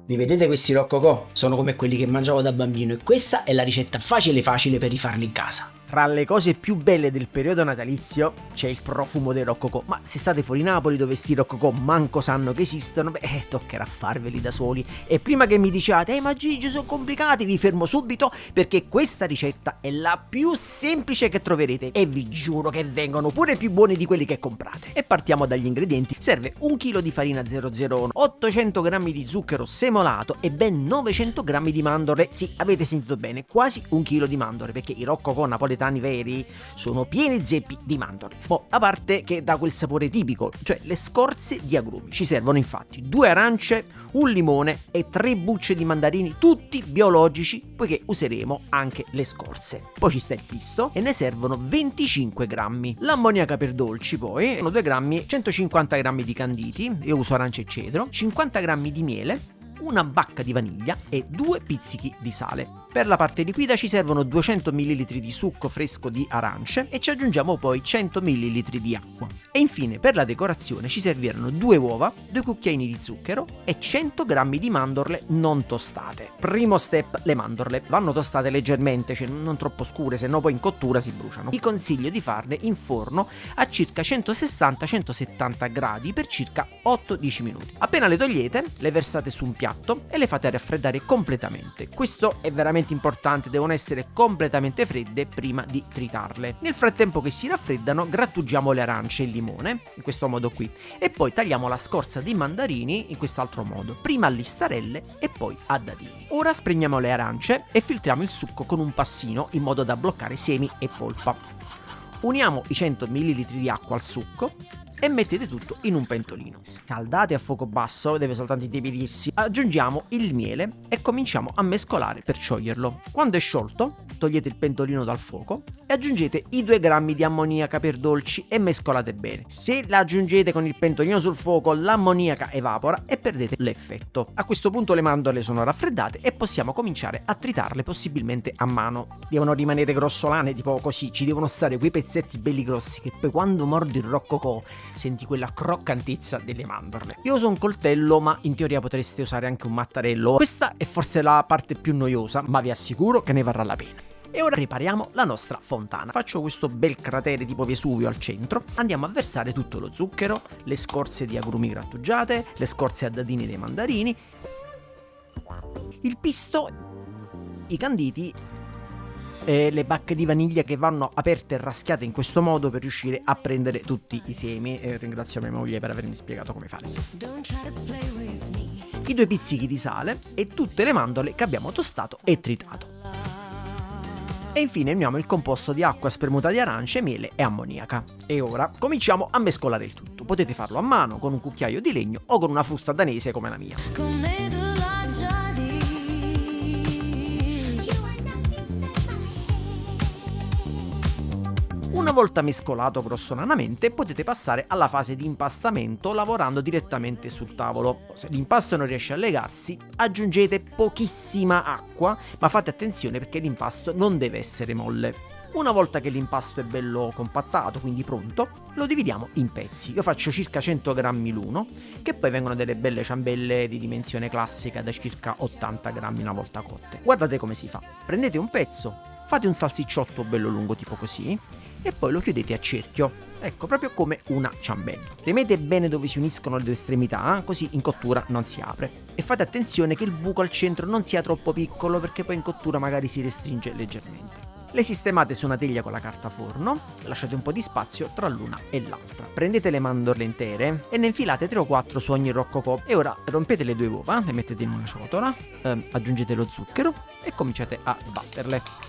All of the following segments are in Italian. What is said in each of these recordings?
Li vedete questi roccocò? Sono come quelli che mangiavo da bambino e questa è la ricetta facile per rifarli in casa. Tra le cose più belle del periodo natalizio c'è il profumo dei roccocò, ma se state fuori Napoli dove sti roccocò manco sanno che esistono, toccherà farveli da soli. E prima che mi diciate, ma Gigi sono complicati, vi fermo subito perché questa ricetta è la più semplice che troverete e vi giuro che vengono pure più buoni di quelli che comprate. E partiamo dagli ingredienti. Serve 1 kg di farina 001, 800 g di zucchero semolato e ben 900 g di mandorle. Sì, avete sentito bene, quasi 1 kg di mandorle perché i roccocò napoletani veri sono pieni zeppi di mandorle. A parte che dà quel sapore tipico, cioè le scorze di agrumi. Ci servono infatti 2 arance, un limone e 3 bucce di mandarini, tutti biologici, poiché useremo anche le scorze. Poi ci sta il pisto e ne servono 25 grammi. L'ammoniaca per dolci poi sono 2 grammi, 150 grammi di canditi, io uso arancia e cedro, 50 grammi di miele, una bacca di vaniglia e 2 pizzichi di sale. Per la parte liquida ci servono 200 ml di succo fresco di arance e ci aggiungiamo poi 100 ml di acqua. E infine per la decorazione ci serviranno 2 uova, 2 cucchiaini di zucchero e 100 g di mandorle non tostate. Primo step, le mandorle vanno tostate leggermente, cioè non troppo scure, se no poi in cottura si bruciano. Vi consiglio di farle in forno a circa 160-170 gradi per circa 8-10 minuti. Appena le togliete, le versate su un piatto e le fate raffreddare completamente. Questo è veramente importante, devono essere completamente fredde prima di tritarle. Nel frattempo che si raffreddano grattugiamo le arance e il limone, in questo modo qui, e poi tagliamo la scorza dei mandarini in quest'altro modo, prima a listarelle e poi a dadini. Ora spregniamo le arance e filtriamo il succo con un passino in modo da bloccare semi e polpa. Uniamo i 100 ml di acqua al succo e mettete tutto in un pentolino. Scaldate a fuoco basso, deve soltanto intiepidirsi. Aggiungiamo il miele e cominciamo a mescolare per scioglierlo. Quando è sciolto, togliete il pentolino dal fuoco e aggiungete i 2 grammi di ammoniaca per dolci e mescolate bene. Se la aggiungete con il pentolino sul fuoco, l'ammoniaca evapora e perdete l'effetto. A questo punto le mandorle sono raffreddate e possiamo cominciare a tritarle possibilmente a mano. Devono rimanere grossolane, tipo così, ci devono stare quei pezzetti belli grossi che poi quando mordi il roccocò senti quella croccantezza delle mandorle. Io uso un coltello, ma in teoria potreste usare anche un mattarello. Questa è forse la parte più noiosa, ma vi assicuro che ne varrà la pena. E ora ripariamo la nostra fontana. Faccio questo bel cratere tipo Vesuvio al centro. Andiamo a versare tutto lo zucchero, le scorze di agrumi grattugiate, le scorze a dadini dei mandarini, il pisto, i canditi e le bacche di vaniglia che vanno aperte e raschiate in questo modo per riuscire a prendere tutti i semi. E ringrazio mia moglie per avermi spiegato come fare. I 2 pizzichi di sale e tutte le mandorle che abbiamo tostato e tritato. E infine uniamo il composto di acqua, spremuta di arance, miele e ammoniaca. E ora cominciamo a mescolare il tutto. Potete farlo a mano, con un cucchiaio di legno o con una frusta danese come la mia. Una volta mescolato grossolanamente potete passare alla fase di impastamento lavorando direttamente sul tavolo. Se l'impasto non riesce a legarsi aggiungete pochissima acqua, ma fate attenzione perché l'impasto non deve essere molle. Una volta che l'impasto è bello compattato, quindi pronto, lo dividiamo in pezzi. Io faccio circa 100 grammi l'uno, che poi vengono delle belle ciambelle di dimensione classica da circa 80 grammi una volta cotte. Guardate come si fa. Prendete un pezzo, fate un salsicciotto bello lungo tipo così, e poi lo chiudete a cerchio, ecco, proprio come una ciambella. Premete bene dove si uniscono le 2 estremità, così in cottura non si apre. E fate attenzione che il buco al centro non sia troppo piccolo perché poi in cottura magari si restringe leggermente. Le sistemate su una teglia con la carta forno, lasciate un po' di spazio tra l'una e l'altra. Prendete le mandorle intere e ne infilate 3 o 4 su ogni roccocò e ora rompete le 2 uova, le mettete in una ciotola, aggiungete lo zucchero e cominciate a sbatterle.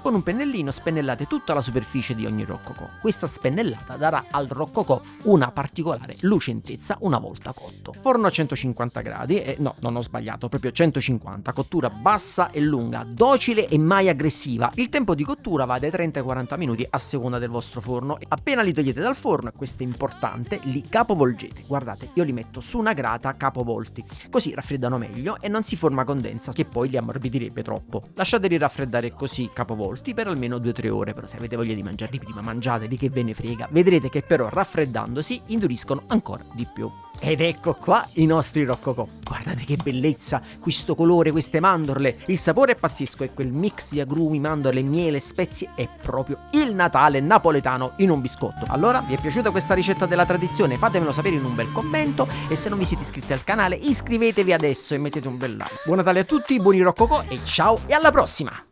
Con un pennellino spennellate tutta la superficie di ogni roccocò. Questa spennellata darà al roccocò una particolare lucentezza una volta cotto. Forno a 150 gradi, no, non ho sbagliato, proprio 150, cottura bassa e lunga, docile e mai aggressiva. Il tempo di cottura va dai 30 ai 40 minuti a seconda del vostro forno. Appena li togliete dal forno, e questo è importante, li capovolgete. Guardate, io li metto su una grata capovolti, così raffreddano meglio e non si forma condensa che poi li ammorbidirebbe troppo. Lasciateli raffreddare così capovolti per almeno 2-3 ore, però se avete voglia di mangiarli prima mangiateli, che ve ne frega. Vedrete che però raffreddandosi induriscono ancora di più. Ed ecco qua i nostri roccocò. Guardate che bellezza, questo colore, queste mandorle, il sapore è pazzesco e quel mix di agrumi, mandorle, miele, spezie è proprio il Natale napoletano in un biscotto. Allora, vi è piaciuta questa ricetta della tradizione? Fatemelo sapere in un bel commento e se non vi siete iscritti al canale iscrivetevi adesso e mettete un bel like. Buon Natale a tutti, buoni roccocò e ciao e alla prossima!